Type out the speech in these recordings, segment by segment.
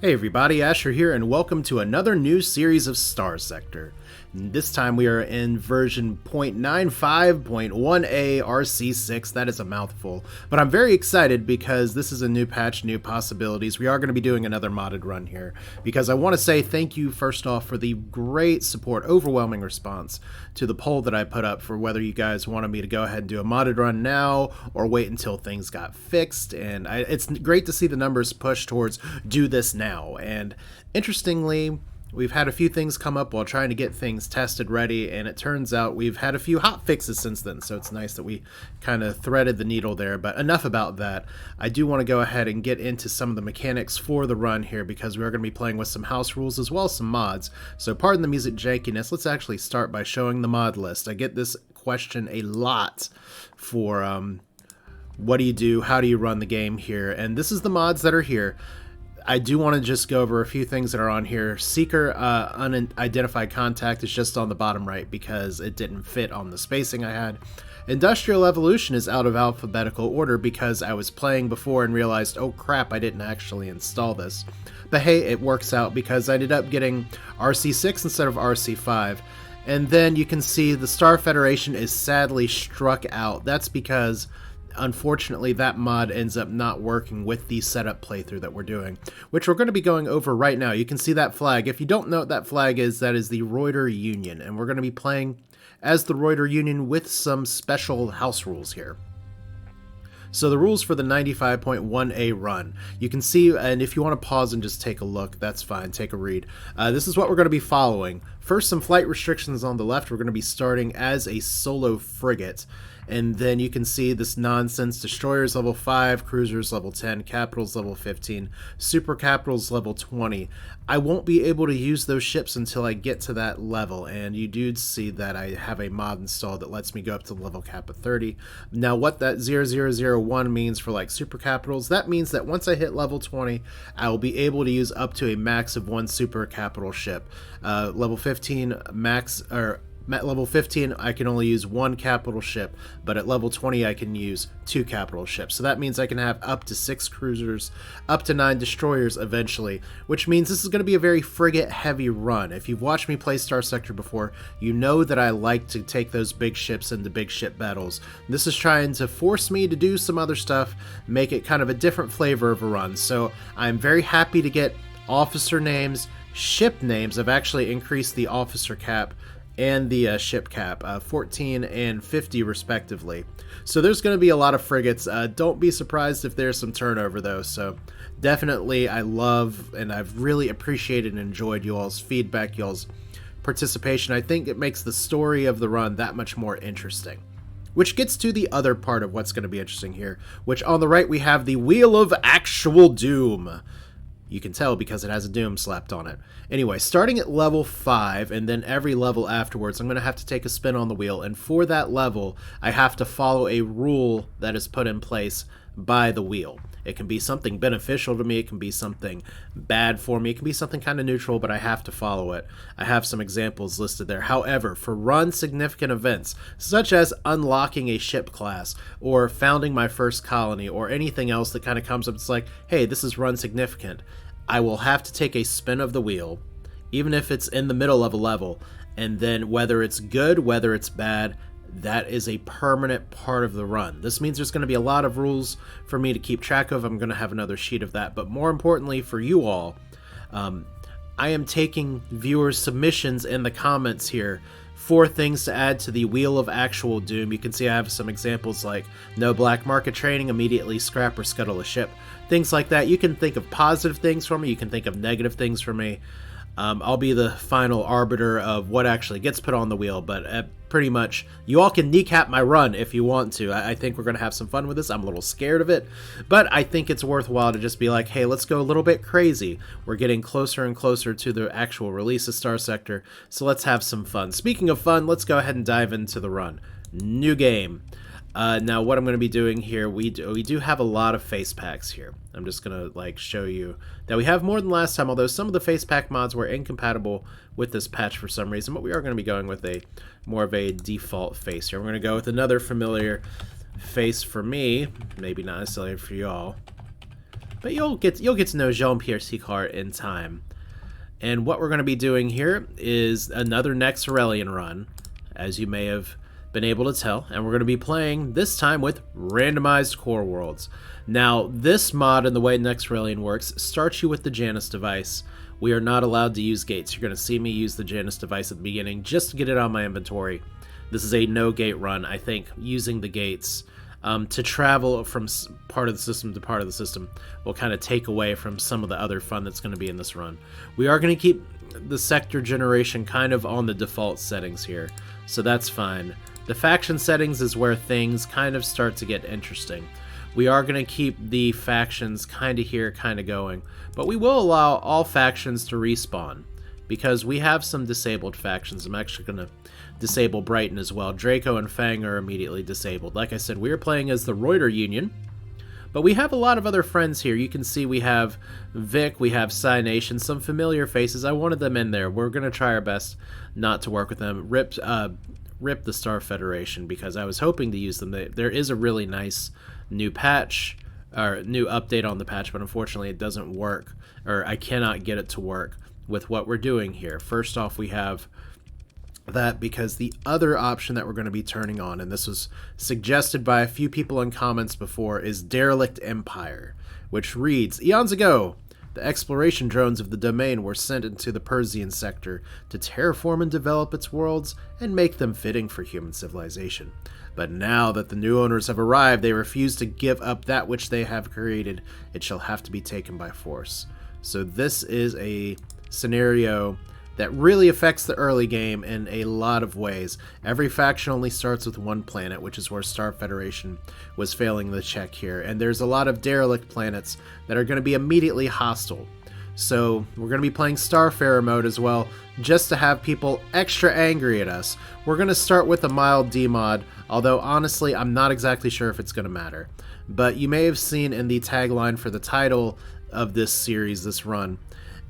Hey everybody, Asher here, and welcome to another new series of Starsector. This time we are in version 0.95.1a RC6. That is a mouthful, but I'm very excited because this is a new patch, new possibilities. We are going to be doing another modded run here because I want to say thank you first off for the great support, overwhelming response to the poll that I put up for whether you guys wanted me to go ahead and do a modded run now or wait until things got fixed. And it's great to see the numbers push towards do this now. And interestingly, we've had a few things come up while trying to get things tested ready, and it turns out we've had a few hot fixes since then, so it's nice that we kind of threaded the needle there. But enough about that. I do want to go ahead and get into some of the mechanics for the run here because we are going to be playing with some house rules as well as some mods. So pardon the music jankiness, let's actually start by showing the mod list. I get this question a lot for what do you do, how do you run the game here, and this is the mods that are here. I do want to just go over a few things that are on here. Seeker unidentified contact is just on the bottom right because it didn't fit on the spacing I had. Industrial evolution is out of alphabetical order because I was playing before and realized, oh crap, I didn't actually install this. But hey, it works out because I ended up getting RC6 instead of RC5. And then you can see the Star Federation is sadly struck out. That's because unfortunately, that mod ends up not working with the setup playthrough that we're doing, which we're going to be going over right now. You can see that flag. If you don't know what that flag is, that is the Roider Union, and we're going to be playing as the Roider Union with some special house rules here. So the rules for the 95.1a run, you can see, and if you want to pause and just take a look, that's fine, take a read. This is what we're going to be following. First, some flight restrictions on the left. We're going to be starting as a solo frigate. And then you can see this nonsense: destroyers level 5, cruisers level 10, capitals level 15, super capitals level 20. I won't be able to use those ships until I get to that level, and you do see that I have a mod installed that lets me go up to the level cap of 30. Now what that 0001 means for like super capitals, that means that once I hit level 20, I will be able to use up to a max of 1 super capital ship. Level 15 max, or at level 15, I can only use 1 capital ship, but at level 20, I can use 2 capital ships. So that means I can have up to 6 cruisers, up to 9 destroyers eventually, which means this is going to be a very frigate-heavy run. If you've watched me play Starsector before, you know that I like to take those big ships into big ship battles. This is trying to force me to do some other stuff, make it kind of a different flavor of a run. So I'm very happy to get officer names, ship names. I've actually increased the officer cap and the ship cap, 14 and 50 respectively. So there's going to be a lot of frigates. Don't be surprised if there's some turnover though. So definitely I love and I've really appreciated and enjoyed you all's feedback, y'all's participation. I think it makes the story of the run that much more interesting. Which gets to the other part of what's going to be interesting here, which on the right we have the Wheel of Actual Doom. You can tell because it has a doom slapped on it. Anyway, starting at level 5 and then every level afterwards, I'm going to have to take a spin on the wheel. And for that level, I have to follow a rule that is put in place by the wheel. It can be something beneficial to me, it can be something bad for me, it can be something kind of neutral, but I have to follow it. I have some examples listed there. However, for run significant events, such as unlocking a ship class, or founding my first colony, or anything else that kind of comes up, it's like, hey, this is run significant, I will have to take a spin of the wheel, even if it's in the middle of a level, and then whether it's good, whether it's bad, that is a permanent part of the run. This means there's going to be a lot of rules for me to keep track of. I'm going to have another sheet of that. But more importantly for you all, I am taking viewers' submissions in the comments here for things to add to the Wheel of Actual Doom. You can see I have some examples like no black market trading, immediately scrap or scuttle a ship, things like that. You can think of positive things for me, you can think of negative things for me. I'll be the final arbiter of what actually gets put on the wheel, but pretty much you all can kneecap my run if you want to. I think we're going to have some fun with this. I'm a little scared of it, but I think it's worthwhile to just be like, hey, let's go a little bit crazy. We're getting closer and closer to the actual release of Starsector, so let's have some fun. Speaking of fun, let's go ahead and dive into the run. New game. Now what I'm going to be doing here, we do have a lot of face packs here. I'm just going to like show you that we have more than last time, although some of the face pack mods were incompatible with this patch for some reason, but we are going to be going with a more of a default face here. We're going to go with another familiar face for me, maybe not necessarily for y'all. but you'll get to know Jean-Pierre Sicard in time. And what we're going to be doing here is another Nexerelin run, as you may have been able to tell, and we're going to be playing this time with randomized core worlds. Now, this mod and the way Nexerelin works starts you with the Janus device. We are not allowed to use gates. You're going to see me use the Janus device at the beginning just to get it on my inventory. This is a no-gate run. I think using the gates to travel from part of the system to part of the system will kind of take away from some of the other fun that's going to be in this run. We are going to keep the sector generation kind of on the default settings here, so that's fine. The faction settings is where things kind of start to get interesting. We are going to keep the factions kind of here, kind of going, but we will allow all factions to respawn because we have some disabled factions. I'm actually going to disable Brighton as well. Draco and Fang are immediately disabled. Like I said, we are playing as the Roider Union, but we have a lot of other friends here. You can see we have Vic, we have Psy Nation, some familiar faces. I wanted them in there. We're going to try our best not to work with them. Rip the Star Federation because I was hoping to use them. There is a really nice new patch, or new update on the patch, but unfortunately it doesn't work, or I cannot get it to work with what we're doing here. First off, we have that because the other option that we're going to be turning on, and this was suggested by a few people in comments before, is Derelict Empire, which reads, eons ago, the exploration drones of the domain were sent into the Persian sector to terraform and develop its worlds and make them fitting for human civilization. But now that the new owners have arrived, they refuse to give up that which they have created. It shall have to be taken by force. So this is a scenario that really affects the early game in a lot of ways. Every faction only starts with one planet, which is where Star Federation was failing the check here, and there's a lot of derelict planets that are going to be immediately hostile. So we're going to be playing Starfarer mode as well, just to have people extra angry at us. We're going to start with a mild demod, although honestly I'm not exactly sure if it's going to matter. But you may have seen in the tagline for the title of this series, this run,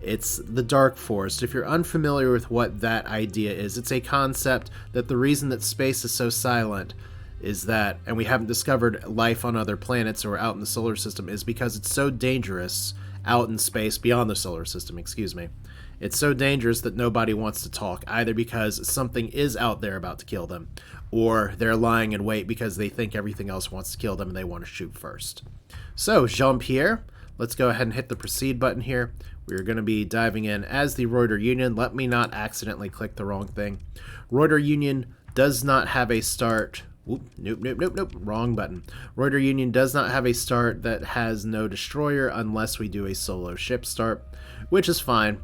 it's the Dark Forest. If you're unfamiliar with what that idea is, it's a concept that the reason that space is so silent is that, and we haven't discovered life on other planets or out in the solar system, is because it's so dangerous out in space, beyond the solar system, excuse me. It's so dangerous that nobody wants to talk, either because something is out there about to kill them, or they're lying in wait because they think everything else wants to kill them and they want to shoot first. So, Jean-Pierre, let's go ahead and hit the proceed button here. We're going to be diving in as the Roider Union. Let me not accidentally click the wrong thing. Roider Union does not have a start. Nope. Wrong button. Roider Union does not have a start that has no destroyer unless we do a solo ship start, which is fine.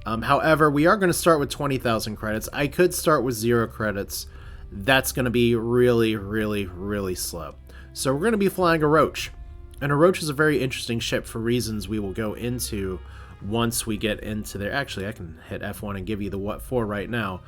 However, we are going to start with 20,000 credits. I could start with 0 credits. That's going to be really, really, really slow. So we're going to be flying a Roach. And a Roach is a very interesting ship for reasons we will go into once we get into there. Actually, I can hit F1 and give you the what for right now.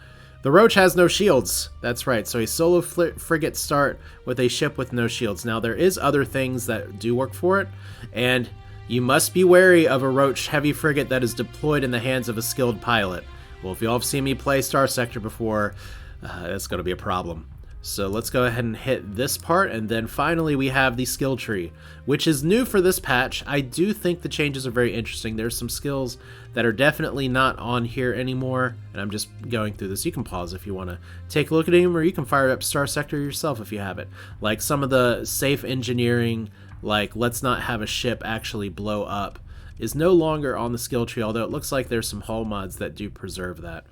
The Roach has no shields. That's right. So a solo frigate start with a ship with no shields. Now, there is other things that do work for it, and you must be wary of a Roach heavy frigate that is deployed in the hands of a skilled pilot. Well, if you all have seen me play Starsector before, that's going to be a problem. So let's go ahead and hit this part, and then finally we have the skill tree, which is new for this patch. I do think the changes are very interesting. There's some skills that are definitely not on here anymore, and I'm just going through this. You can pause if you want to take a look at them, or you can fire up Starsector yourself if you have it. Like some of the safe engineering, like let's not have a ship actually blow up, is no longer on the skill tree, although it looks like there's some hull mods that do preserve that.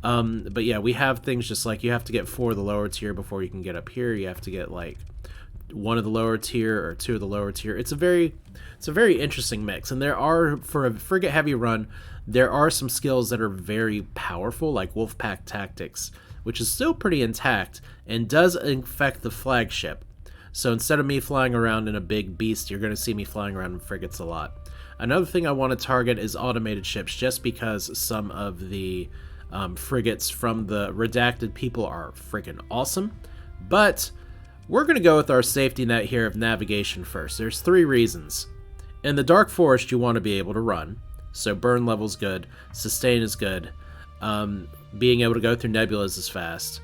But yeah, we have things just like you have to get 4 of the lower tier before you can get up here. You have to get like 1 of the lower tier or 2 of the lower tier. It's a very interesting mix. And there are, for a frigate heavy run, there are some skills that are very powerful, like Wolfpack Tactics, which is still pretty intact and does affect the flagship. So instead of me flying around in a big beast, you're going to see me flying around in frigates a lot. Another thing I want to target is automated ships, just because some of the frigates from the redacted people are freaking awesome. But we're going to go with our safety net here of navigation first. There's 3 reasons. In the Dark Forest, you want to be able to run. So burn level's good. Sustain is good. Being able to go through nebulas is fast.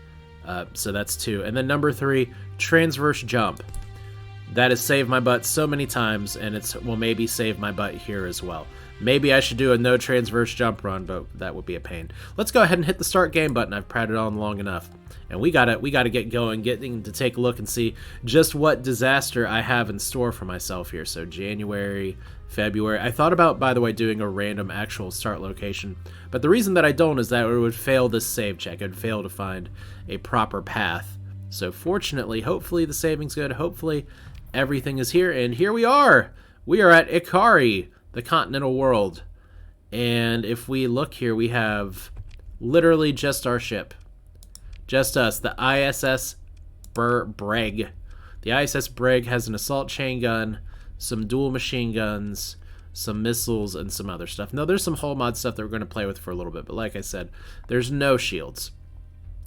So that's 2. And then number 3, transverse jump. That has saved my butt so many times, and it will maybe save my butt here as well. Maybe I should do a no transverse jump run, but that would be a pain. Let's go ahead and hit the start game button. I've pratted on long enough. And we gotta get going, getting to take a look and see just what disaster I have in store for myself here. So January, February. I thought about, by the way, doing a random actual start location, but the reason that I don't is that it would fail this save check. It would fail to find a proper path. So fortunately, hopefully the saving's good. Hopefully everything is here, and here we are. We are at Ikari, the continental world. And if we look here, we have literally just our ship. Just us, the ISS Brig. The ISS Brig has an assault chain gun, some dual machine guns, some missiles, and some other stuff. Now, there's some hull mod stuff that we're going to play with for a little bit, but like I said, there's no shields.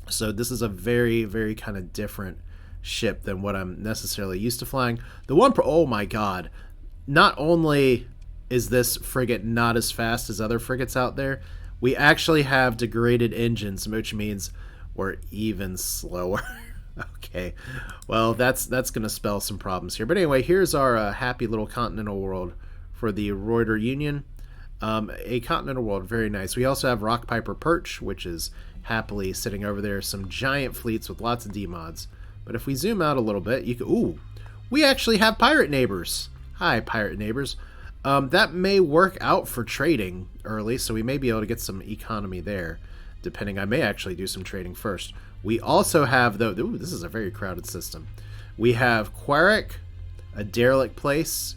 So this is a very, very kind of different ship than what I'm necessarily used to flying. Oh my god. Not only is this frigate not as fast as other frigates out there, we actually have degraded engines, which means we're even slower. Okay, well, that's going to spell some problems here. But anyway, here's our happy little continental world for the Roider Union. A continental world, very nice. We also have Rock Piper Perch, which is happily sitting over there. Some giant fleets with lots of D-mods. But if we zoom out a little bit, you can... Ooh, we actually have pirate neighbors. Hi, pirate neighbors. That may work out for trading early, so we may be able to get some economy there. Depending, I may actually do some trading first. We also have, though, ooh, this is a very crowded system. We have Quarrick, a derelict place.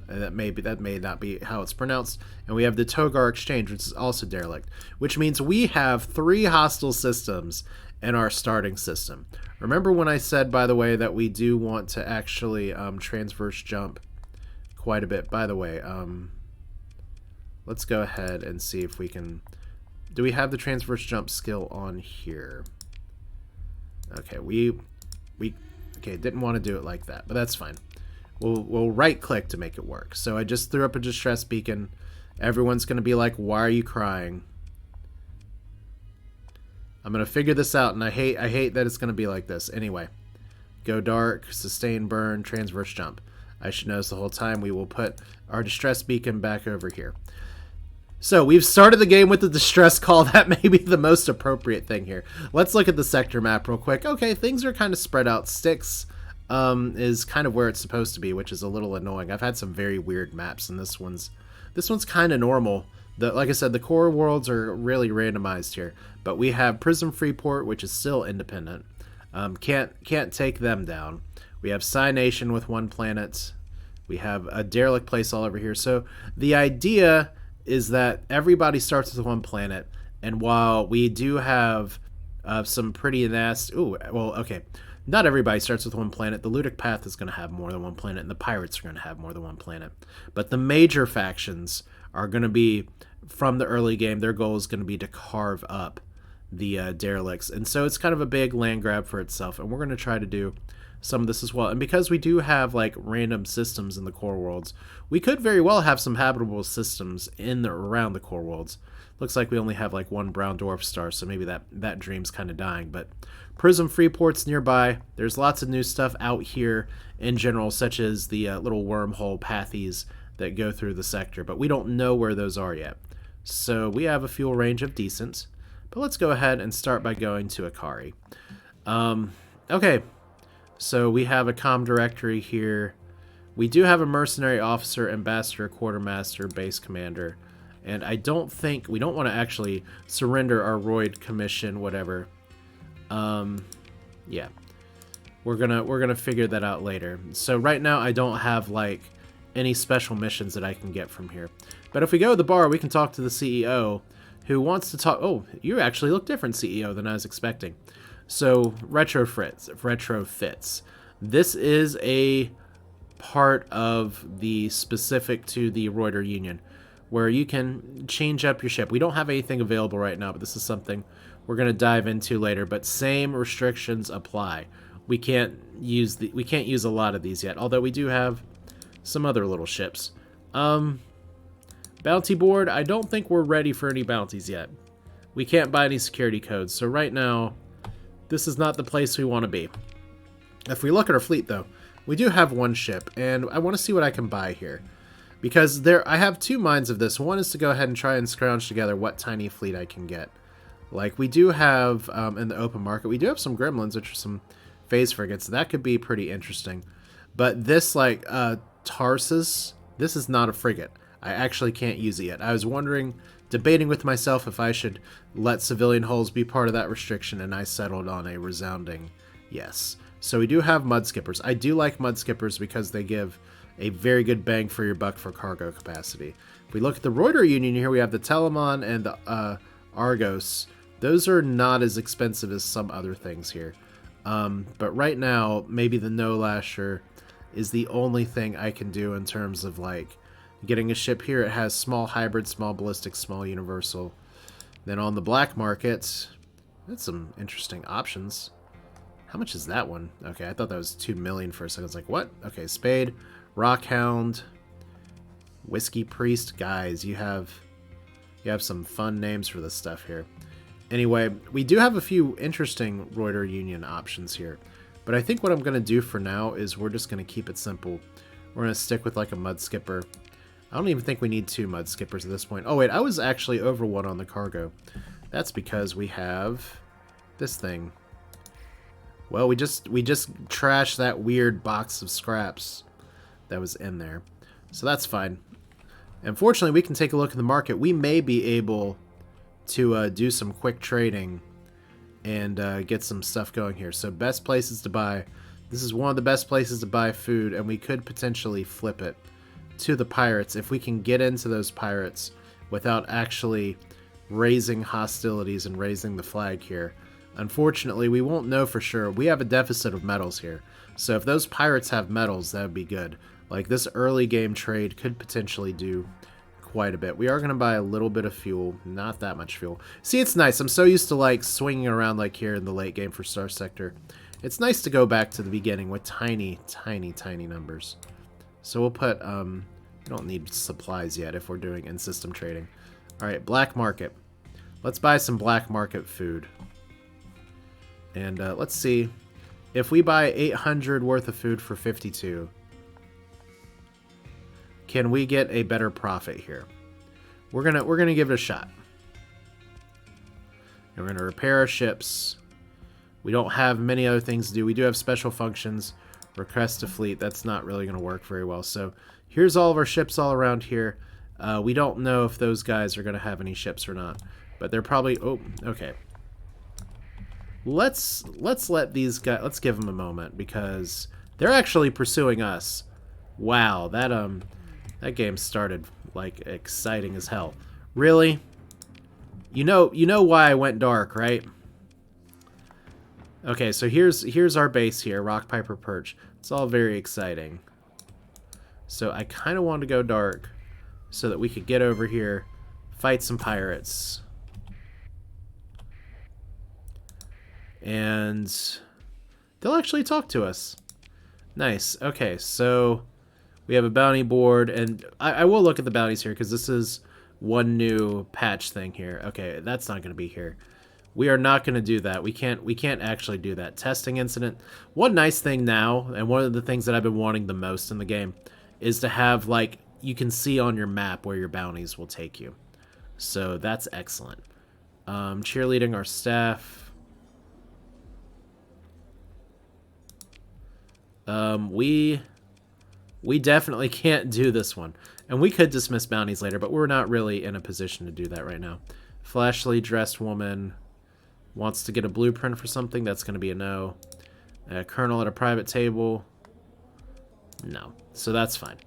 That may not be how it's pronounced. And we have the Togar Exchange, which is also derelict. Which means we have 3 hostile systems in our starting system. Remember when I said, by the way, that we do want to actually transverse jump quite a bit? By the way, let's go ahead and see if we can... Do we have the transverse jump skill on here? Okay, okay, didn't want to do it like that, but that's fine. We'll right click to make it work. So I just threw up a distress beacon. Everyone's gonna be like, why are you crying? I'm gonna figure this out, and I hate that it's gonna be like this. Anyway, go dark, sustain burn, transverse jump. I should notice the whole time. We will put our distress beacon back over here. So we've started the game with the distress call. That may be the most appropriate thing here. Let's look at the sector map real quick. Okay, things are kind of spread out. Styx is kind of where it's supposed to be, which is a little annoying. I've had some very weird maps, and this one's kind of normal. Like I said, the core worlds are really randomized here. But we have Prism Freeport, which is still independent. Can't take them down. We have Psy Nation with 1 planet. We have a derelict place all over here. So the idea is that everybody starts with 1 planet, and while we do have some pretty nasty... Ooh, well, okay. Not everybody starts with 1 planet. The Ludic Path is going to have more than 1 planet, and the Pirates are going to have more than 1 planet. But the major factions are going to be, from the early game, their goal is going to be to carve up the derelicts. And so it's kind of a big land grab for itself, and we're going to try to do some of this as well. And because we do have like random systems in the core worlds, we could very well have some habitable systems around the core worlds. Looks like we only have like 1 brown dwarf star, so maybe that dream's kind of dying. But Prism Freeport's nearby. There's lots of new stuff out here in general, such as the little wormhole pathies that go through the sector, but we don't know where those are yet. So we have a fuel range of decent. But let's go ahead and start by going to Ikari. Okay. So we have a comm directory here. We do have a mercenary officer, ambassador, quartermaster, base commander, and I don't think we don't want to actually surrender our Roid commission, whatever. Yeah, we're gonna figure that out later. So right now I don't have like any special missions that I can get from here. But if we go to the bar, we can talk to the CEO, who wants to talk. Oh, you actually look different, CEO, than I was expecting. So retrofits. This is a part of the specific to the Roider Union, where you can change up your ship. We don't have anything available right now, but this is something we're going to dive into later. But same restrictions apply. We can't use a lot of these yet, although we do have some other little ships. Bounty board. I don't think we're ready for any bounties yet. We can't buy any security codes, so right now this is not the place we want to be. If we look at our fleet, though, we do have one ship, and I want to see what I can buy here. Because I have two minds of this. One is to go ahead and try and scrounge together what tiny fleet I can get. Like, we do have, in the open market, we do have some gremlins, which are some phase frigates. That could be pretty interesting. But this, like, Tarsus, this is not a frigate. I actually can't use it yet. I was debating with myself if I should let civilian hulls be part of that restriction, and I settled on a resounding yes. So we do have mud skippers. I do like mud skippers because they give a very good bang for your buck for cargo capacity. If we look at the Roider Union here, we have the Telemon and the Argos. Those are not as expensive as some other things here. But right now, maybe the No Lasher is the only thing I can do in terms of, like, getting a ship here. It has small hybrid, small ballistic, small universal. Then on the black market, that's some interesting options. How much is that one? Okay, I thought that was 2 million for a second. I was like, what? Okay, Spade, Rockhound, Whiskey Priest. Guys, you have some fun names for this stuff here. Anyway, we do have a few interesting Roider Union options here. But I think what I'm going to do for now is we're just going to keep it simple. We're going to stick with like a mud skipper. I don't even think we need 2 mud skippers at this point. Oh wait, I was actually over one on the cargo. That's because we have this thing. Well, we just trashed that weird box of scraps that was in there. So that's fine. Unfortunately, we can take a look at the market. We may be able to do some quick trading and get some stuff going here. So best places to buy. This is one of the best places to buy food, and we could potentially flip it to the pirates if we can get into those pirates without actually raising hostilities and raising the flag here. Unfortunately, we won't know for sure. We have a deficit of metals here. So if those pirates have metals, that would be good. Like, this early game trade could potentially do quite a bit. We are going to buy a little bit of fuel. Not that much fuel. See, it's nice. I'm so used to, like, swinging around like here in the late game for Starsector. It's nice to go back to the beginning with tiny, tiny, tiny numbers. So we'll put, we don't need supplies yet if we're doing in-system trading. Alright, black market. Let's buy some black market food. And let's see. If we buy 800 worth of food for 52, can we get a better profit here? We're gonna give it a shot. And we're gonna repair our ships. We don't have many other things to do. We do have special functions. Request to fleet. That's not really gonna work very well. So here's all of our ships all around here. We don't know if those guys are gonna have any ships or not, but they're probably. Oh, okay. Let's let these guys. Let's give them a moment because they're actually pursuing us. Wow, that game started like exciting as hell. Really? You know why I went dark, right? Okay, so here's our base here, Rock Piper Perch. It's all very exciting. So I kind of wanted to go dark so that we could get over here, fight some pirates. And they'll actually talk to us. Nice. Okay, so we have a bounty board, and I will look at the bounties here because this is one new patch thing here. Okay, that's not going to be here. We are not going to do that. We can't actually do that. Testing incident. One nice thing now, and one of the things that I've been wanting the most in the game, is to have, like, you can see on your map where your bounties will take you. So that's excellent. Cheerleading our staff. We definitely can't do this one. And we could dismiss bounties later, but we're not really in a position to do that right now. Flashily dressed woman wants to get a blueprint for something. That's going to be a no. Colonel at a private table. No. So that's fine.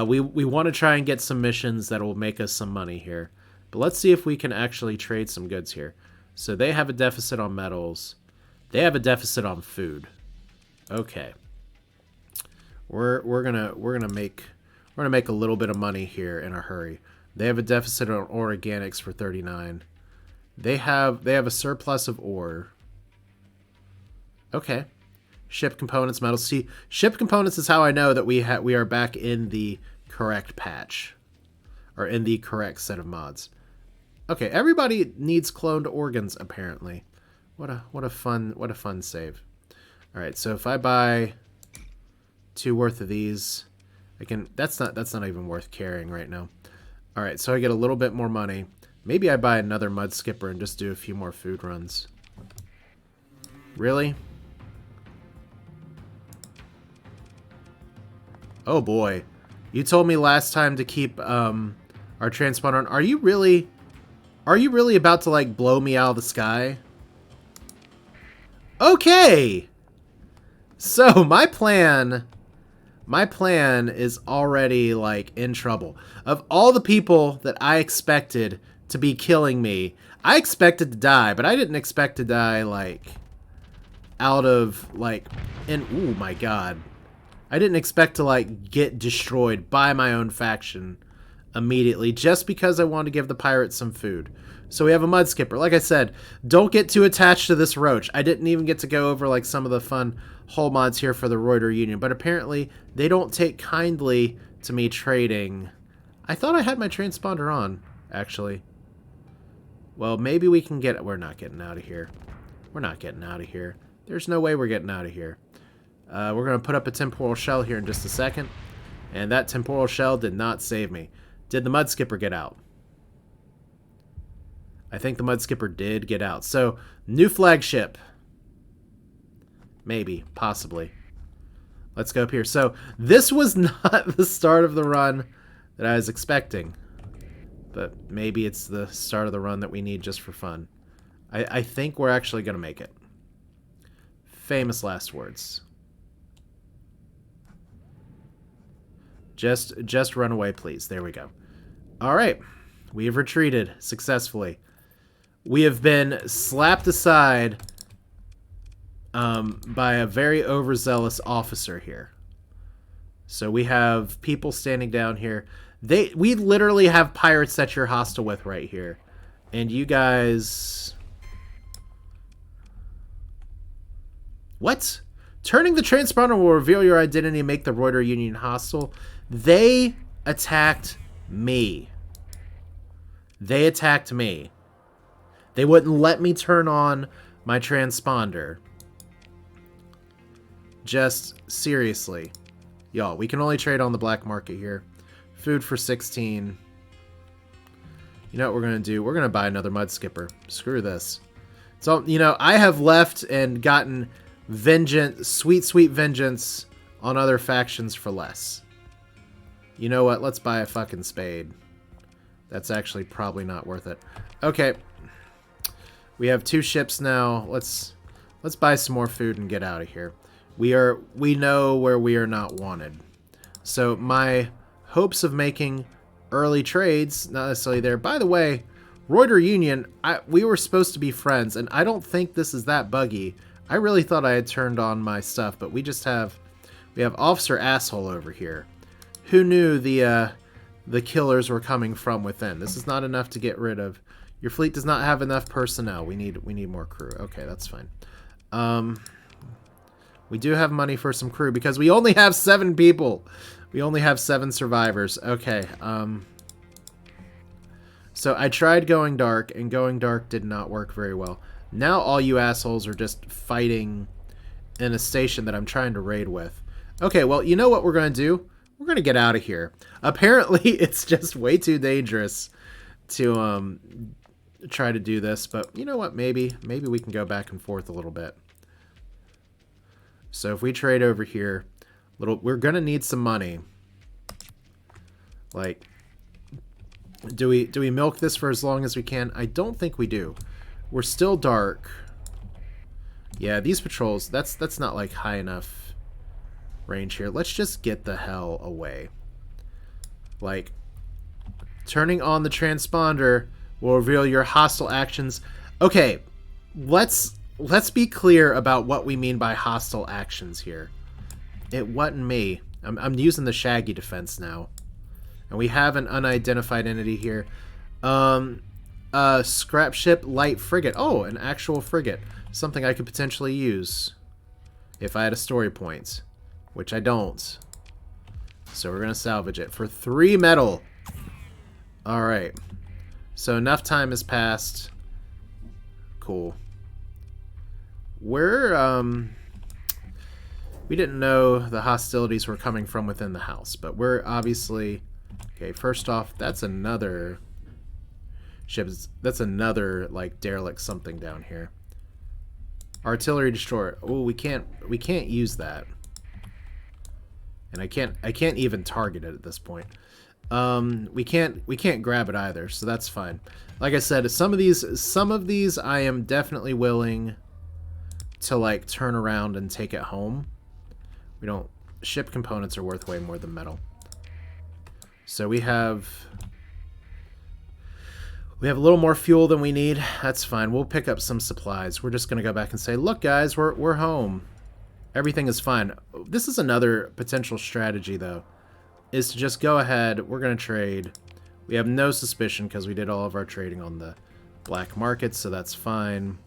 We want to try and get some missions that will make us some money here. But let's see if we can actually trade some goods here. So they have a deficit on metals. They have a deficit on food. Okay. We're gonna make a little bit of money here in a hurry. They have a deficit on organics for 39. They have a surplus of ore. Okay. Ship components, metals. See, ship components is how I know that we are back in the correct patch, or in the correct set of mods. Okay, everybody needs cloned organs apparently. What a fun save. All right, so if I buy 2 worth of these. I can. That's not even worth carrying right now. All right, so I get a little bit more money. Maybe I buy another mud skipper and just do a few more food runs. Really? Oh boy. You told me last time to keep our transponder on. Are you really about to like blow me out of the sky? Okay. So my plan is already like in trouble. Of all the people that I expected to be killing me, I expected to die, but I didn't expect to die like out of like oh my god. I didn't expect to like get destroyed by my own faction immediately just because I wanted to give the pirates some food. So we have a mud skipper. Like I said, don't get too attached to this roach. I didn't even get to go over like some of the fun hull mods here for the Roider Union, but apparently they don't take kindly to me trading. I thought I had my transponder on, actually. Well, maybe we can get... We're not getting out of here. We're not getting out of here. There's no way we're getting out of here. We're going to put up a temporal shell here in just a second. And that temporal shell did not save me. Did the mud skipper get out? I think the mud skipper did get out. So, new flagship. Maybe. Possibly. Let's go up here. So, this was not the start of the run that I was expecting. But maybe it's the start of the run that we need just for fun. I think we're actually going to make it. Famous last words. Just run away, please. There we go. All right. We have retreated successfully. We have been slapped aside by a very overzealous officer here. So we have people standing down here. We literally have pirates that you're hostile with right here. And you guys... What? Turning the transponder will reveal your identity and make the Roider Union hostile. They attacked me. They attacked me. They wouldn't let me turn on my transponder. Just seriously. Y'all, we can only trade on the black market here. Food for 16. You know what we're going to do? We're going to buy another mud skipper. Screw this. So, you know, I have left and gotten vengeance, sweet, sweet vengeance on other factions for less. You know what? Let's buy a fucking spade. That's actually probably not worth it. Okay. We have 2 ships now. Let's buy some more food and get out of here. We know where we are not wanted. So my hopes of making early trades, not necessarily there. By the way, Roider Union, we were supposed to be friends, and I don't think this is that buggy. I really thought I had turned on my stuff, but we have Officer Asshole over here. Who knew the killers were coming from within? This is not enough to get rid of. Your fleet does not have enough personnel. We need more crew. Okay, that's fine. We do have money for some crew because we only have 7 people. We only have 7 survivors. Okay. So I tried going dark, and going dark did not work very well. Now all you assholes are just fighting in a station that I'm trying to raid with. Okay, well, you know what we're going to do? We're going to get out of here. Apparently, it's just way too dangerous to try to do this, but you know what? Maybe we can go back and forth a little bit. So if we trade over here, we're going to need some money. Like, do we milk this for as long as we can? I don't think we do. We're still dark. Yeah, these patrols, that's not like high enough range here. Let's just get the hell away. Like, turning on the transponder will reveal your hostile actions. Okay, let's be clear about what we mean by hostile actions here. It wasn't me. I'm using the Shaggy defense now. And we have an unidentified entity here. Scrap ship light frigate. Oh, an actual frigate. Something I could potentially use if I had a story point, which I don't. So we're going to salvage it for 3 metal. All right. So enough time has passed. Cool. We're We didn't know the hostilities were coming from within the house, but we're obviously... Okay, first off, that's another... ships. That's another, like, derelict something down here. Artillery destroyer. Oh, we can't use that. And I can't even target it at this point. We can't grab it either, so that's fine. Like I said, some of these I am definitely willing to, like, turn around and take it home. We don't... Ship components are worth way more than metal. So we have a little more fuel than we need. That's fine. We'll pick up some supplies. We're just going to go back and say, look, guys, we're home. Everything is fine. This is another potential strategy, though, is to just go ahead. We're going to trade. We have no suspicion because we did all of our trading on the black market, so that's fine.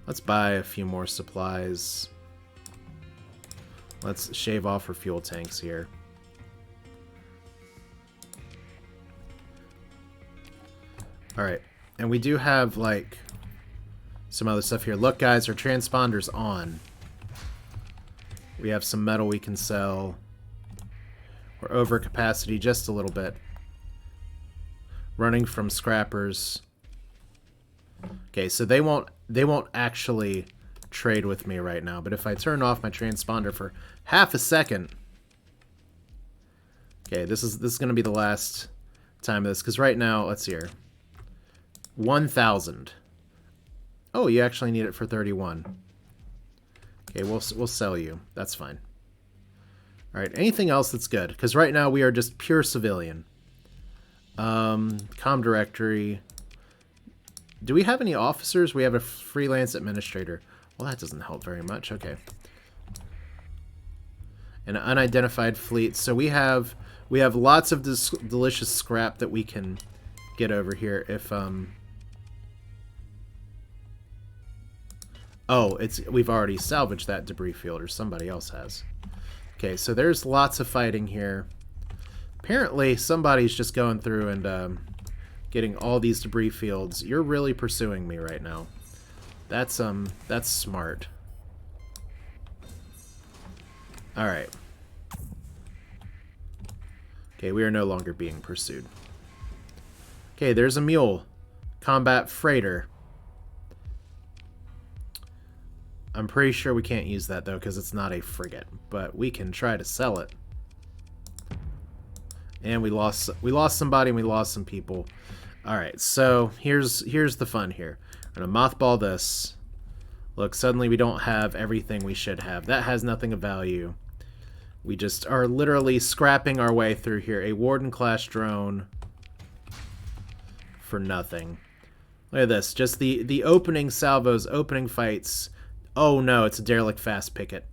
Let's buy a few more supplies. Let's shave off our fuel tanks here. Alright, and we do have, like, some other stuff here. Look, guys, our transponder's on. We have some metal we can sell. We're over capacity just a little bit. Running from scrappers. Okay, so they won't actually trade with me right now, but if I turn off my transponder for half a second... Okay, this is going to be the last time of this, because right now, let's see here. 1,000. Oh, you actually need it for 31. Okay, we'll sell you. That's fine. All right, anything else that's good? Because right now we are just pure civilian. Com directory. Do we have any officers? We have a freelance administrator. Well, that doesn't help very much. Okay. An unidentified fleet. So we have lots of this delicious scrap that we can get over here if Oh, we've already salvaged that debris field, or somebody else has. Okay, so there's lots of fighting here. Apparently, somebody's just going through and getting all these debris fields. You're really pursuing me right now. That's smart. All right. Okay, we are no longer being pursued. Okay, there's a mule. Combat freighter. I'm pretty sure we can't use that, though, because it's not a frigate. But we can try to sell it. And we lost somebody and we lost some people. Alright, so here's the fun here. We're going to mothball this. Look, suddenly we don't have everything we should have. That has nothing of value. We just are literally scrapping our way through here. A Warden-class drone for nothing. Look at this. Just the opening salvos, opening fights. Oh no, it's a derelict fast picket.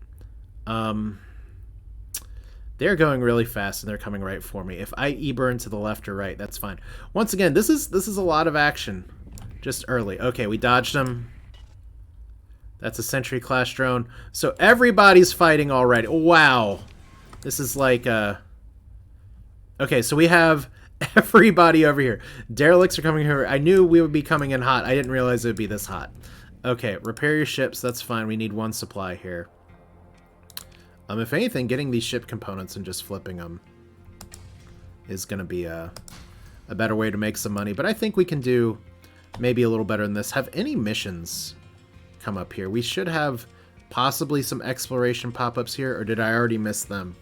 They're going really fast and they're coming right for me. If I E-burn to the left or right, that's fine. Once again, this is a lot of action. Just early. Okay, we dodged them. That's a Sentry class drone. So everybody's fighting already. Wow. This is like okay, so we have everybody over here. Derelicts are coming here. I knew we would be coming in hot. I didn't realize it would be this hot. Okay, repair your ships. That's fine. We need one supply here. If anything, getting these ship components and just flipping them is going to be a better way to make some money. But I think we can do maybe a little better than this. Have any missions come up here? We should have possibly some exploration pop-ups here, or did I already miss them?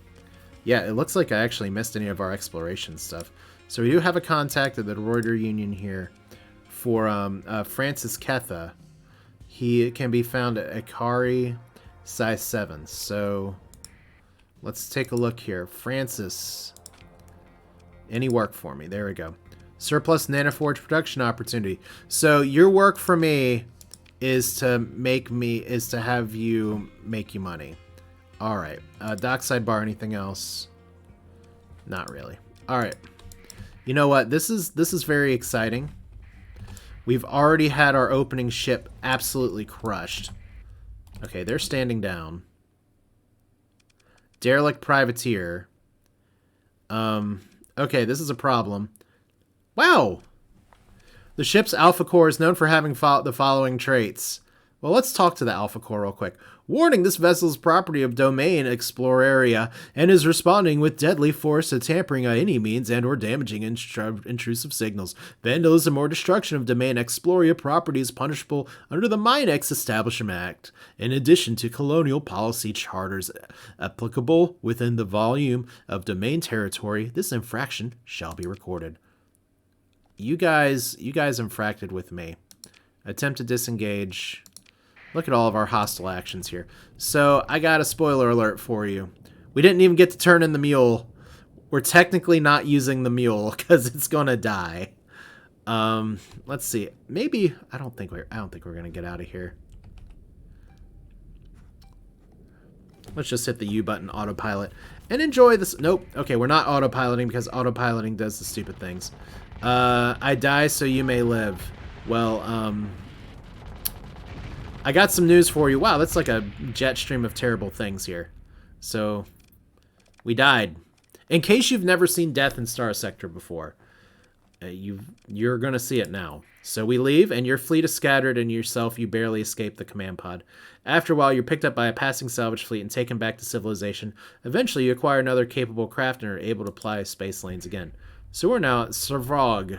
Yeah, it looks like I actually missed any of our exploration stuff. So we do have a contact at the Roider Union here for Francis Ketha. He can be found at Akari size 7. So let's take a look here. Francis. Any work for me? There we go. Surplus nanoforge production opportunity. So your work for me is to have you make you money. All right. Dockside bar. Anything else? Not really. All right. You know what? This is very exciting. We've already had our opening ship absolutely crushed. Okay, they're standing down. Derelict privateer. Okay, this is a problem. Wow! The ship's Alpha Core is known for having the following traits. Well, let's talk to the Alpha Core real quick. Warning, this vessel is property of Domain Exploraria and is responding with deadly force to tampering by any means and or damaging intrusive signals. Vandalism or destruction of Domain Exploria property is punishable under the Minex Establishment Act, in addition to colonial policy charters applicable within the volume of Domain territory. This infraction shall be recorded. You guys infracted with me. Attempt to disengage. Look at all of our hostile actions here. So, I got a spoiler alert for you. We didn't even get to turn in the mule. We're technically not using the mule because it's gonna die. Let's see. Maybe I don't think we're gonna get out of here. Let's just hit the U button, autopilot, and enjoy this. Nope. Okay, we're not autopiloting because autopiloting does the stupid things. I die so you may live. Well, I got some news for you. Wow, that's like a jet stream of terrible things here. So, we died. In case you've never seen death in Starsector before, you're going to see it now. So we leave, and your fleet is scattered, and yourself, you barely escape the command pod. After a while, you're picked up by a passing salvage fleet and taken back to civilization. Eventually, you acquire another capable craft and are able to apply space lanes again. So we're now at Servog.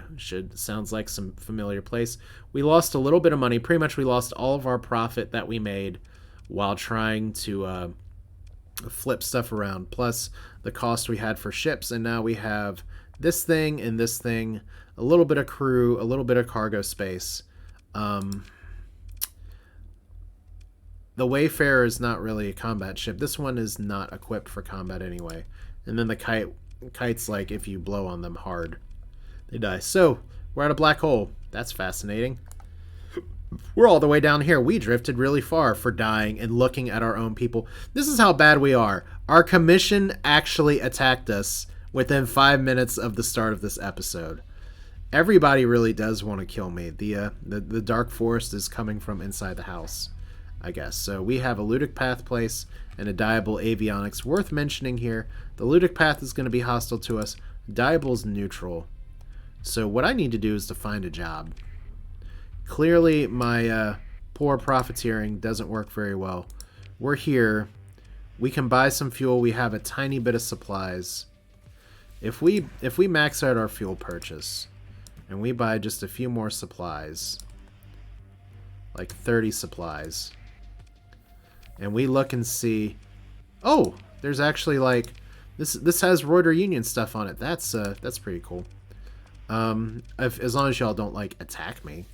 Sounds like some familiar place. We lost a little bit of money. Pretty much we lost all of our profit that we made while trying to flip stuff around. Plus the cost we had for ships. And now we have this thing and this thing. A little bit of crew. A little bit of cargo space. The Wayfarer is not really a combat ship. This one is not equipped for combat anyway. And then the Kite's like if you blow on them hard, they die. So, we're at a black hole. That's fascinating. We're all the way down here. We drifted really far for dying and looking at our own people. This is how bad we are. Our commission actually attacked us within 5 minutes of the start of this episode. Everybody really does want to kill me. The Dark Forest is coming from inside the house, I guess. So we have a Ludic Path place and a Diable Avionics. Worth mentioning here, the Ludic Path is going to be hostile to us. Diable's neutral. So what I need to do is to find a job. Clearly my poor profiteering doesn't work very well. We're here. We can buy some fuel. We have a tiny bit of supplies. If we max out our fuel purchase and we buy just a few more supplies, like 30 supplies, and we look and see, oh, there's actually like this has Roider Union stuff on it. That's pretty cool. As long as y'all don't like attack me.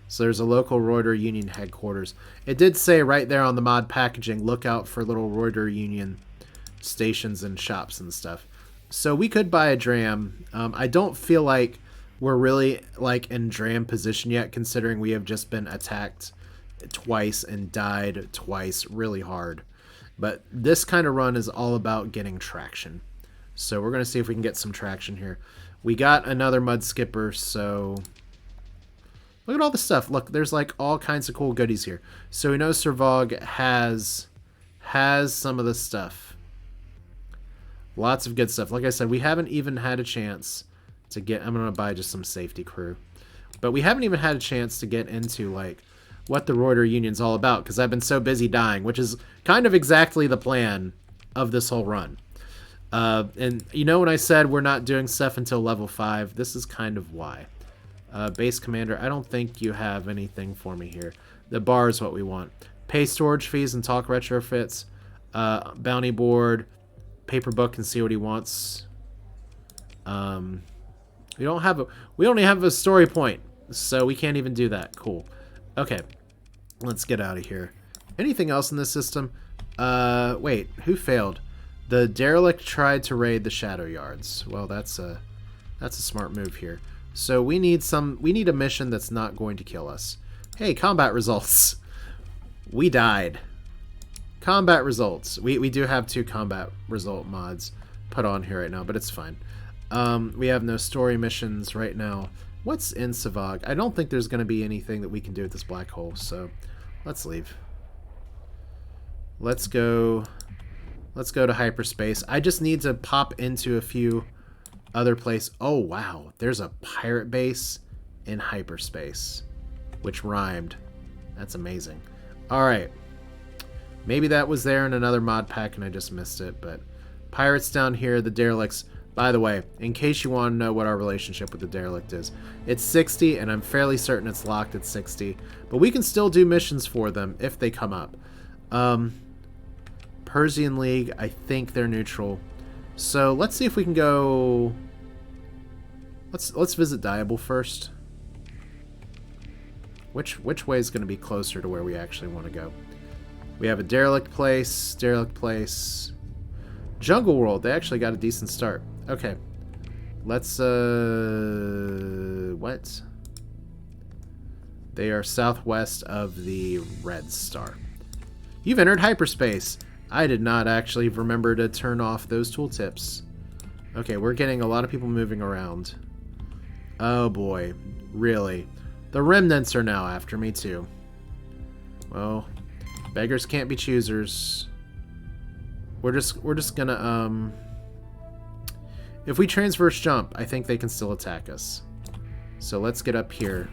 So there's a local Roider Union headquarters. It did say right there on the mod packaging, look out for little Roider Union stations and shops and stuff. So we could buy a dram. I don't feel like we're really like in dram position yet, considering we have just been attacked twice and died twice really hard. But this kind of run is all about getting traction. So we're going to see if we can get some traction here. We got another mud skipper, so look at all the stuff. Look, there's like all kinds of cool goodies here. So we know Servog has some of this stuff. Lots of good stuff. Like I said, we haven't even had a chance to get... I'm going to buy just some safety crew. But we haven't even had a chance to get into like what the Roider Union's all about, because I've been so busy dying, which is kind of exactly the plan of this whole run. And you know when I said we're not doing stuff until level 5, this is kind of why. Base Commander, I don't think you have anything for me here. The bar is what we want. Pay storage fees and talk retrofits. Bounty board. Paper book and see what he wants. We only have a story point, so we can't even do that. Cool. Okay. Let's get out of here. Anything else in this system? Wait, who failed? The Derelict tried to raid the Shadow Yards. Well, that's a smart move here. So we need a mission that's not going to kill us. Hey, combat results. We died. Combat results. We do have 2 combat result mods put on here right now, but it's fine. We have no story missions right now. What's in Savog? I don't think there's going to be anything that we can do with this black hole, so let's leave. Let's go to hyperspace. I just need to pop into a few other places. Oh, wow. There's a pirate base in hyperspace, which rhymed. That's amazing. All right. Maybe that was there in another mod pack and I just missed it, but pirates down here, the derelicts. By the way, in case you want to know what our relationship with the derelict is, it's 60, and I'm fairly certain it's locked at 60, but we can still do missions for them if they come up. Persian League, I think they're neutral. So let's see if we can go... Let's visit Diable first. Which way is going to be closer to where we actually want to go? We have a derelict place, Jungle World, they actually got a decent start. Okay. Let's, what? They are southwest of the Red Star. You've entered hyperspace. I did not actually remember to turn off those tooltips. Okay, we're getting a lot of people moving around. Oh boy, really? The remnants are now after me too. Well, beggars can't be choosers. We're just gonna if we transverse jump, I think they can still attack us. So let's get up here.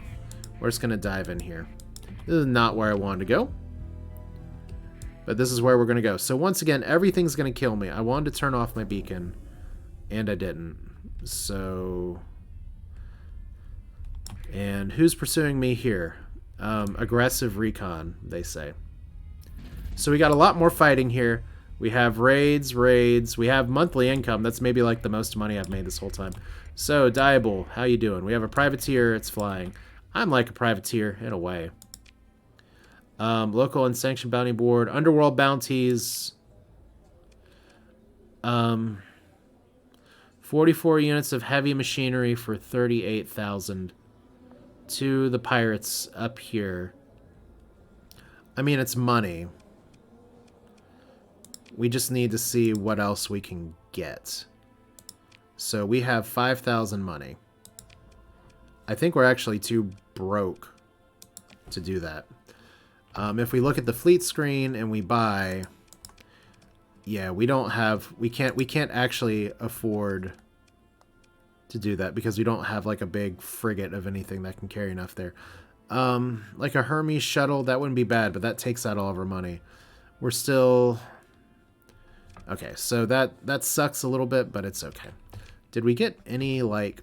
We're just gonna dive in here. This is not where I wanted to go, but this is where we're gonna go. So once again, everything's gonna kill me. I wanted to turn off my beacon, and I didn't. So, and who's pursuing me here? Aggressive recon, they say. So we got a lot more fighting here. We have raids. We have monthly income. That's maybe like the most money I've made this whole time. So, Diable, how you doing? We have a privateer. It's flying. I'm like a privateer, in a way. Local and sanctioned bounty board. Underworld bounties. 44 units of heavy machinery for 38,000 to the pirates up here. I mean, it's money. We just need to see what else we can get. So we have 5,000 money. I think we're actually too broke to do that. If we look at the fleet screen and we buy, yeah, we can't actually afford to do that because we don't have like a big frigate of anything that can carry enough there. Like a Hermes shuttle, that wouldn't be bad, but that takes out all of our money. We're still... Okay, so that sucks a little bit, but it's okay. Did we get any, like,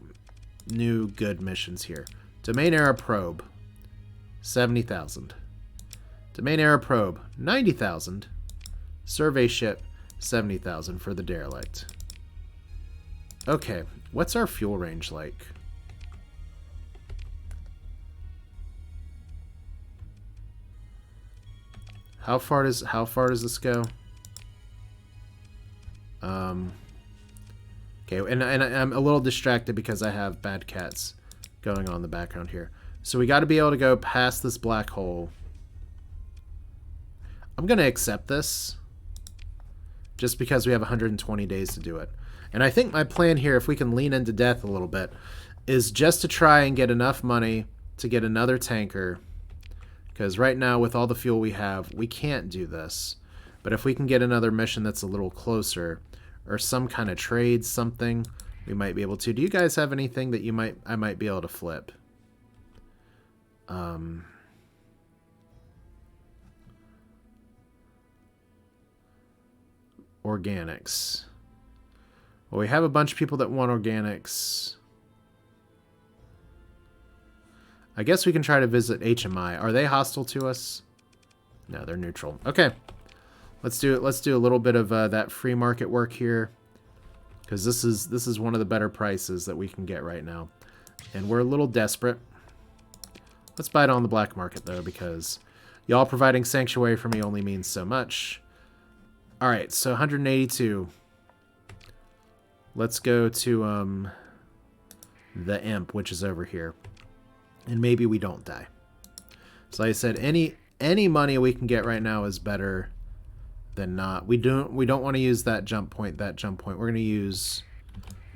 new good missions here? Domain Era Probe, 70,000. Domain Era Probe, 90,000. Survey Ship, 70,000 for the Derelict. Okay, what's our fuel range like? How far does this go? Okay, and I'm a little distracted because I have bad cats going on in the background here. So we got to be able to go past this black hole. I'm going to accept this just because we have 120 days to do it. And I think my plan here, if we can lean into death a little bit, is just to try and get enough money to get another tanker. Because right now, with all the fuel we have, we can't do this. But if we can get another mission that's a little closer, or some kind of trade, something, we might be able to. Do you guys have anything that I might be able to flip? Organics. Well, we have a bunch of people that want organics. I guess we can try to visit HMI. Are they hostile to us? No, they're neutral. Okay. Let's do it. Let's do a little bit of that free market work here, because this is one of the better prices that we can get right now, and we're a little desperate. Let's buy it on the black market though, because y'all providing sanctuary for me only means so much. All right, so 182. Let's go to the Imp, which is over here, and maybe we don't die. So like I said, any money we can get right now is better than not. We don't want to use that jump point. We're going to use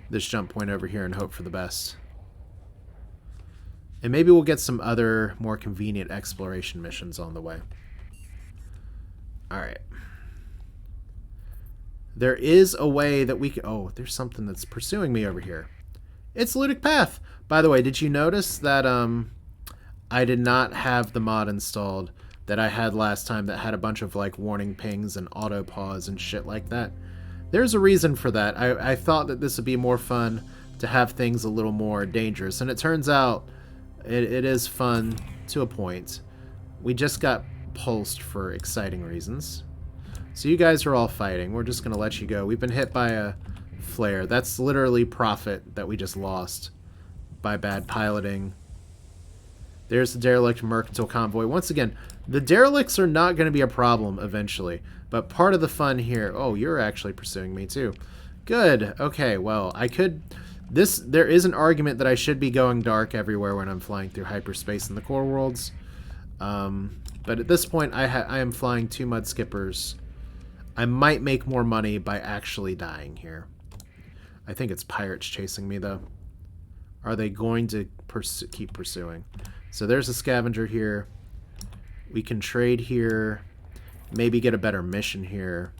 this jump point over here and hope for the best. And maybe we'll get some other more convenient exploration missions on the way. All right. There is a way that we can... Oh, there's something that's pursuing me over here. It's Ludic Path. By the way, did you notice that I did not have the mod installed that I had last time that had a bunch of like warning pings and auto pause and shit like that. There's a reason for that. I thought that this would be more fun to have things a little more dangerous, and it turns out it is fun to a point. We just got pulsed for exciting reasons. So you guys are all fighting. We're just going to let you go. We've been hit by a flare. That's literally profit that we just lost by bad piloting. There's the derelict mercantile convoy. Once again, the derelicts are not going to be a problem eventually, but part of the fun here... Oh, you're actually pursuing me too. Good. Okay, well, I could... There is an argument that I should be going dark everywhere when I'm flying through hyperspace in the core worlds. But at this point, I am flying 2 mud skippers. I might make more money by actually dying here. I think it's pirates chasing me, though. Are they going to keep pursuing? So there's a scavenger here. We can trade here. Maybe get a better mission here.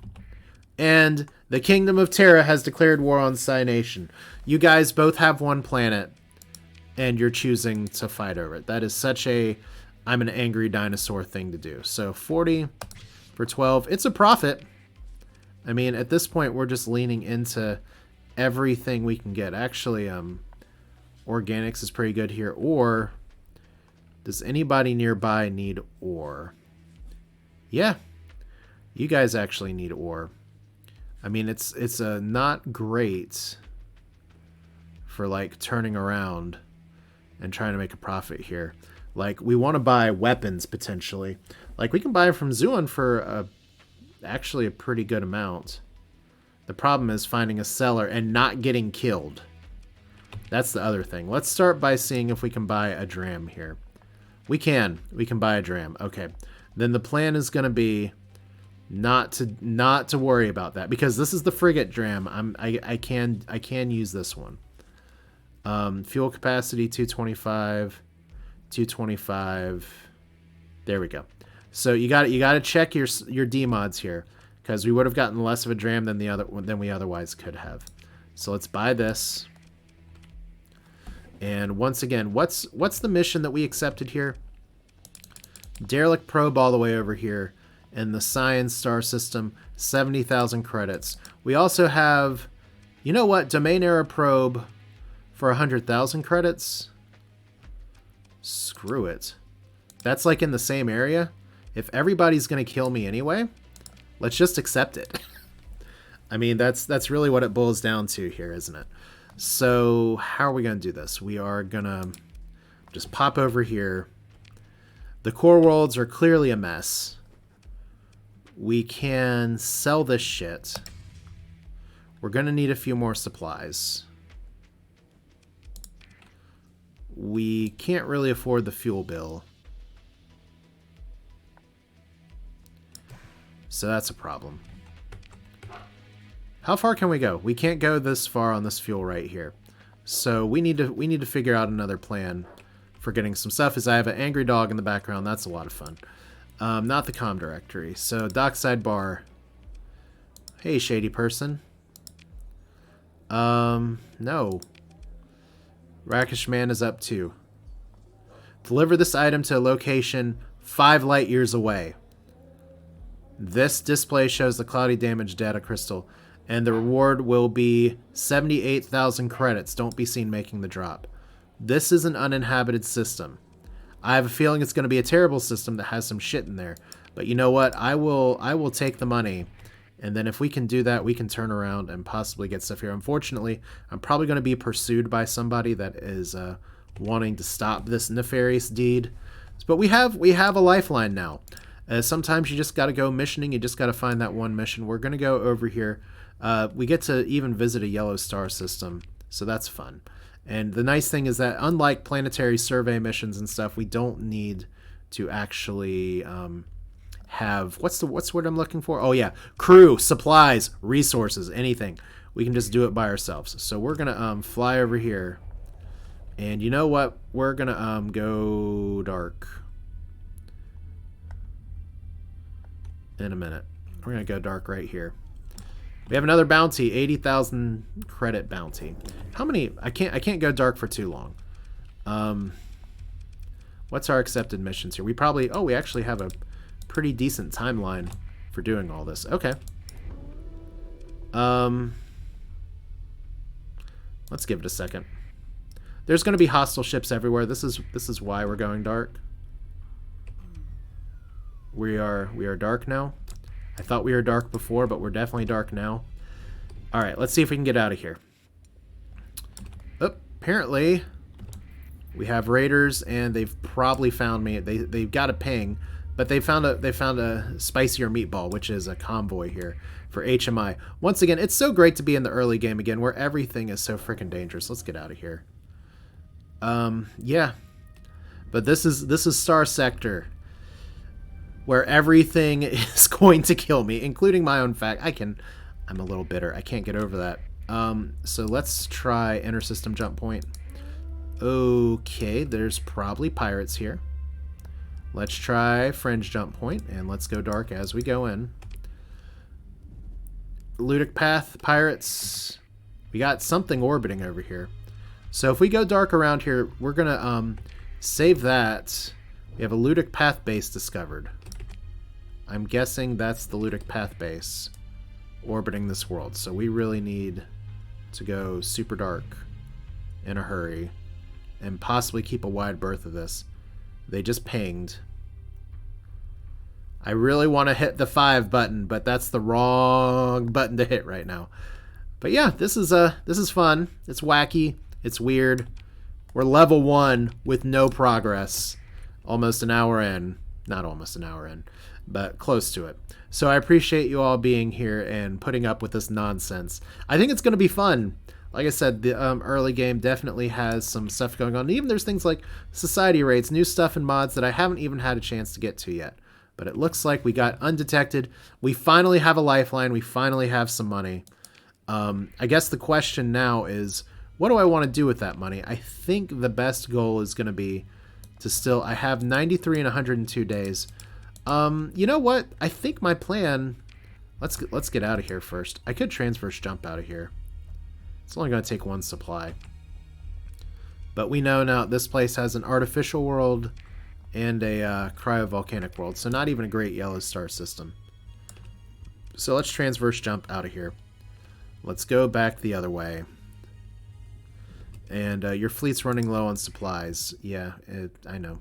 And the Kingdom of Terra has declared war on Psi Nation. You guys both have one planet, and you're choosing to fight over it. That is such a I'm an angry dinosaur thing to do. So 40 for 12. It's a profit. I mean, at this point, we're just leaning into everything we can get. Actually, organics is pretty good here. Or does anybody nearby need ore? Yeah, you guys actually need ore. I mean, it's not great for like turning around and trying to make a profit here. Like, we want to buy weapons potentially. Like, we can buy from Zuan for actually a pretty good amount. The problem is finding a seller and not getting killed. That's the other thing. Let's start by seeing if we can buy a dram here. We can buy a dram. Okay. Then the plan is going to be not to worry about that, because this is the frigate dram. I can use this one. Fuel capacity 225, 225. There we go. So you got to check your D mods here, because we would have gotten less of a dram than we otherwise could have. So let's buy this. And once again, what's the mission that we accepted here? Derelict probe all the way over here. And the Science Star System, 70,000 credits. We also have, you know what, Domain Era Probe for 100,000 credits. Screw it. That's like in the same area. If everybody's going to kill me anyway, let's just accept it. I mean, that's really what it boils down to here, isn't it? So how are we going to do this? We are going to just pop over here. The core worlds are clearly a mess. We can sell this shit. We're going to need a few more supplies. We can't really afford the fuel bill. So that's a problem. How far can we go? We can't go this far on this fuel right here. So we need to figure out another plan for getting some stuff. As I have an angry dog in the background. That's a lot of fun. Not the comm directory. So dockside bar. Hey, shady person. No. Rakish man is up too. Deliver this item to a location 5 light years away. This display shows the cloudy damage data crystal, and the reward will be 78,000 credits. Don't be seen making the drop. This is an uninhabited system. I have a feeling it's going to be a terrible system that has some shit in there. But you know what? I will take the money. And then if we can do that, we can turn around and possibly get stuff here. Unfortunately, I'm probably going to be pursued by somebody that is wanting to stop this nefarious deed. But we have a lifeline now. Sometimes you just got to go missioning. You just got to find that one mission. We're going to go over here. We get to even visit a yellow star system. So that's fun. And the nice thing is that unlike planetary survey missions and stuff, we don't need to actually have... What's the word I'm looking for? Oh, yeah. Crew, supplies, resources, anything. We can just do it by ourselves. So we're going to fly over here. And you know what? We're going to go dark. In a minute. We're going to go dark right here. We have another bounty, 80,000 credit bounty. How many? I can't go dark for too long. What's our accepted missions here? We actually have pretty decent timeline for doing all this. Okay. Let's give it a second. There's going to be hostile ships everywhere. This is why we're going dark. We are dark now. I thought we were dark before, but we're definitely dark now. All right, let's see if we can get out of here. Oh, apparently we have raiders, and they've probably found me. They've got a ping, but they found a spicier meatball, which is a convoy here for HMI. Once again, it's so great to be in the early game again, where everything is so freaking dangerous. Let's get out of here. Yeah, but this is Starsector, where everything is going to kill me, including my own fact. I'm a little bitter. I can't get over that. So let's try inter-system jump point. Okay, there's probably pirates here. Let's try fringe jump point, and let's go dark as we go in. Ludic path, pirates. We got something orbiting over here. So if we go dark around here, we're gonna save that. We have a Ludic path base discovered. I'm guessing that's the Ludic path base orbiting this world. So we really need to go super dark in a hurry and possibly keep a wide berth of this. They just pinged. I really want to hit the 5 button, but that's the wrong button to hit right now. But yeah, this is fun. It's wacky. It's weird. We're level 1 with no progress. Almost an hour in. Not almost an hour in, but close to it. So I appreciate you all being here and putting up with this nonsense. I think it's going to be fun. Like I said, the early game definitely has some stuff going on. And even there's things like society raids, new stuff and mods that I haven't even had a chance to get to yet. But it looks like we got undetected. We finally have a lifeline. We finally have some money. I guess the question now is, what do I want to do with that money? I think the best goal is going to be to still... I have 93 and 102 days. You know what? I think my plan... Let's get out of here first. I could transverse jump out of here. It's only going to take 1 supply. But we know now this place has an artificial world and a cryovolcanic world. So not even a great yellow star system. So let's transverse jump out of here. Let's go back the other way. And your fleet's running low on supplies. Yeah, I know.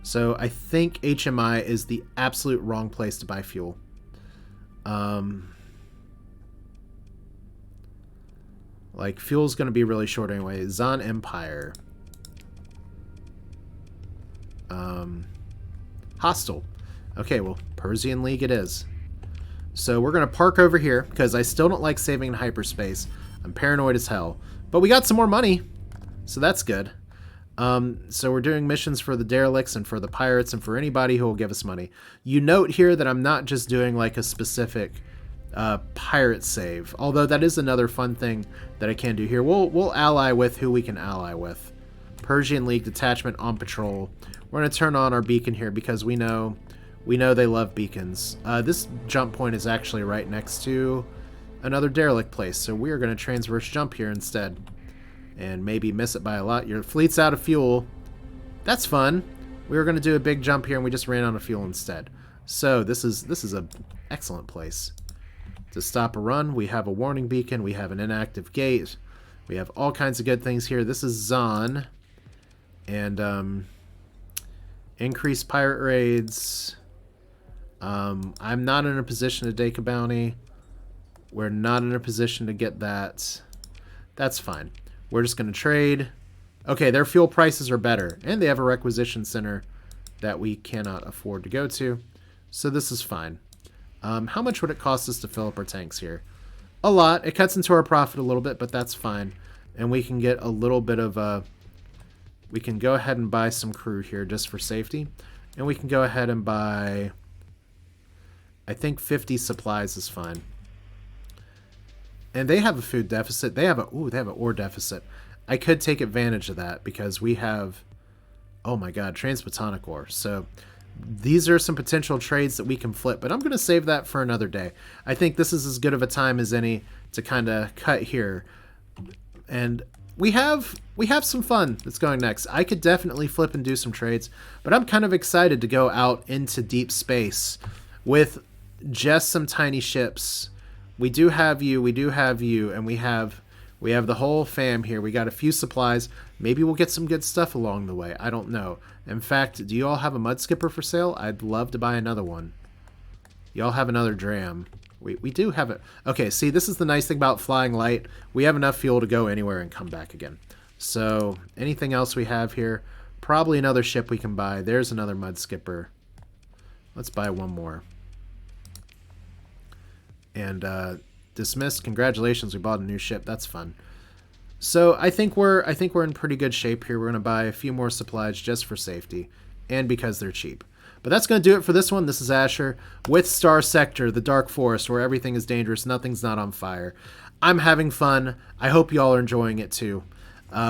So I think HMI is the absolute wrong place to buy fuel. Like, fuel's going to be really short anyway. Zon Empire. Hostile. Okay, well, Persian League it is. So we're going to park over here, because I still don't like saving in hyperspace. I'm paranoid as hell. But we got some more money, so that's good. So we're doing missions for the derelicts and for the pirates and for anybody who will give us money. You note here that I'm not just doing like a specific pirate save, although that is another fun thing that I can do here. We'll ally with who we can ally with. Persian League detachment on patrol. We're going to turn on our beacon here because we know they love beacons. This jump point is actually right next to another derelict place, so we are going to transverse jump here instead and maybe miss it by a lot. Your fleet's out of fuel. That's fun. We were going to do a big jump here and we just ran out of fuel instead. So this is a excellent place to stop a run. We have a warning beacon. We have an inactive gate. We have all kinds of good things here. This is Zon. And increased pirate raids. I'm not in a position to take a bounty. We're not in a position to get that. That's fine. We're just going to trade. Okay, their fuel prices are better. And they have a requisition center that we cannot afford to go to. So this is fine. How much would it cost us to fill up our tanks here? A lot. It cuts into our profit a little bit, but that's fine. And we can get a little bit of... we can go ahead and buy some crew here just for safety. And we can go ahead and buy... I think 50 supplies is fine. And they have a food deficit. They have an ore deficit. I could take advantage of that because we have, oh my god, transbotonic ore. So these are some potential trades that we can flip, but I'm going to save that for another day. I think this is as good of a time as any to kind of cut here. And we have some fun that's going next. I could definitely flip and do some trades, but I'm kind of excited to go out into deep space with just some tiny ships. We do have you, and we have the whole fam here. We got a few supplies. Maybe we'll get some good stuff along the way. I don't know. In fact, do you all have a mud skipper for sale? I'd love to buy another one. Y'all have another dram. We do have it. Okay, see, this is the nice thing about flying light. We have enough fuel to go anywhere and come back again. So, anything else we have here? Probably another ship we can buy. There's another mud skipper. Let's buy one more. And dismissed. Congratulations, we bought a new ship. That's fun. So I think we're in pretty good shape here. We're going to buy a few more supplies just for safety and because they're cheap. But that's going to do it for this one. This is Asher with Starsector, the Dark Forest, where everything is dangerous, nothing's not on fire. I'm having fun. I hope y'all are enjoying it too.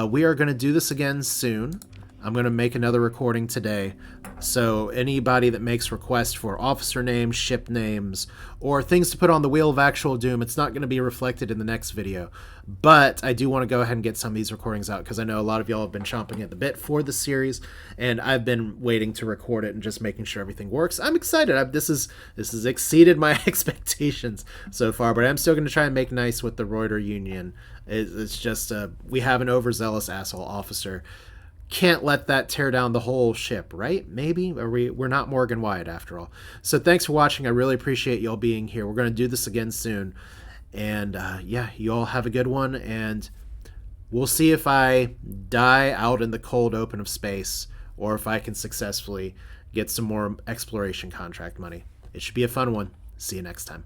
We are going to do this again soon. I'm going to make another recording today. So anybody that makes requests for officer names, ship names, or things to put on the Wheel of Actual Doom, it's not going to be reflected in the next video. But I do want to go ahead and get some of these recordings out because I know a lot of y'all have been chomping at the bit for the series, and I've been waiting to record it and just making sure everything works. I'm excited. This has exceeded my expectations so far, but I'm still going to try and make nice with the Roider Union. It's just we have an overzealous asshole officer. Can't let that tear down the whole ship, right? Maybe? We're not Morgan Wyatt after all. So thanks for watching. I really appreciate y'all being here. We're going to do this again soon. And yeah, you all have a good one. And we'll see if I die out in the cold open of space or if I can successfully get some more exploration contract money. It should be a fun one. See you next time.